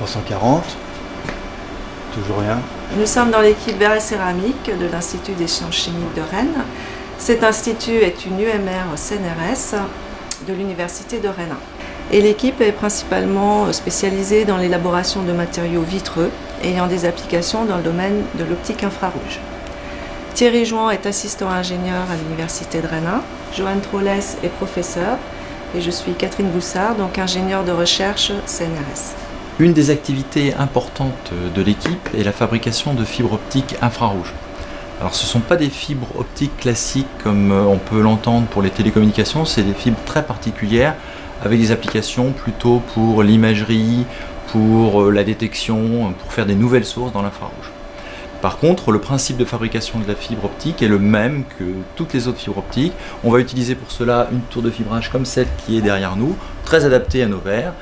340. Toujours rien. Nous sommes dans l'équipe verre et céramique de l'Institut d'échanges chimiques de Rennes. Cet institut est une UMR CNRS de l'Université de Rennes. Et l'équipe est principalement spécialisée dans l'élaboration de matériaux vitreux ayant des applications dans le domaine de l'optique infrarouge. Thierry Jouan est assistant ingénieur à l'Université de Rennes. Joanne Trollès est professeure et je suis Catherine Boussard, donc ingénieure de recherche CNRS. Une des activités importantes de l'équipe est la fabrication de fibres optiques infrarouges. Alors ce ne sont pas des fibres optiques classiques comme on peut l'entendre pour les télécommunications, c'est des fibres très particulières avec des applications plutôt pour l'imagerie, pour la détection, pour faire des nouvelles sources dans l'infrarouge. Par contre, le principe de fabrication de la fibre optique est le même que toutes les autres fibres optiques. On va utiliser pour cela une tour de fibrage comme celle qui est derrière nous, très adaptée à nos verres.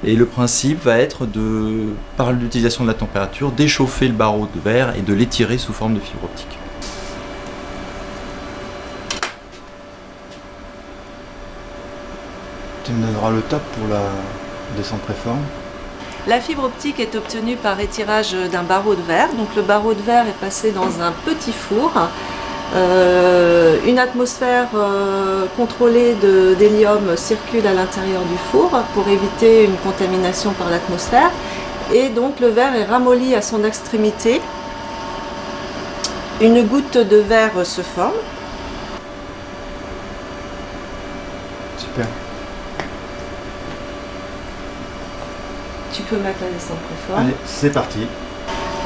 Et le principe va être par l'utilisation de la température, d'échauffer le barreau de verre et de l'étirer sous forme de fibre optique. Tu me donneras le top pour la descente préforme. La fibre optique est obtenue par étirage d'un barreau de verre. Donc le barreau de verre est passé dans un petit four. Une atmosphère contrôlée d'hélium circule à l'intérieur du four pour éviter une contamination par l'atmosphère. Et donc le verre est ramolli à son extrémité. Une goutte de verre se forme. Super. Tu peux mettre la descente préforme. Allez, c'est parti.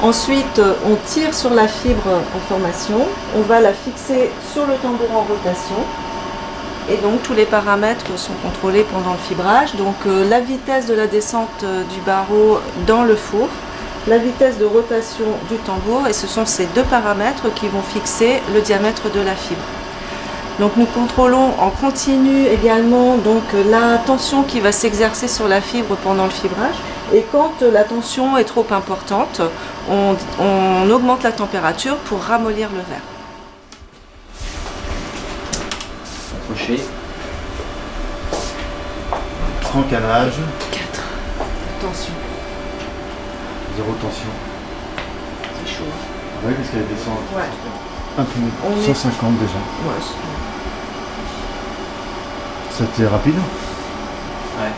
Ensuite, on tire sur la fibre en formation, on va la fixer sur le tambour en rotation et donc tous les paramètres sont contrôlés pendant le fibrage. Donc la vitesse de la descente du barreau dans le four, la vitesse de rotation du tambour et ce sont ces deux paramètres qui vont fixer le diamètre de la fibre. Donc nous contrôlons en continu également donc, la tension qui va s'exercer sur la fibre pendant le fibrage. Et quand la tension est trop importante, on augmente la température pour ramollir le verre. Accroché. Encalage. 4. Tension. 0 tension. C'est chaud. Oui, parce qu'elle descend Ouais. un peu mieux. On est- 150 déjà. Ouais, C'était rapide. Ouais.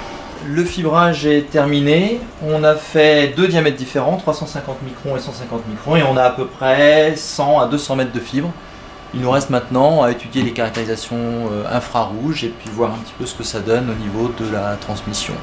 Le fibrage est terminé. On a fait deux diamètres différents, 350 microns et 150 microns, et on a à peu près 100 à 200 mètres de fibre. Il nous reste maintenant à étudier les caractérisations infrarouges et puis voir un petit peu ce que ça donne au niveau de la transmission.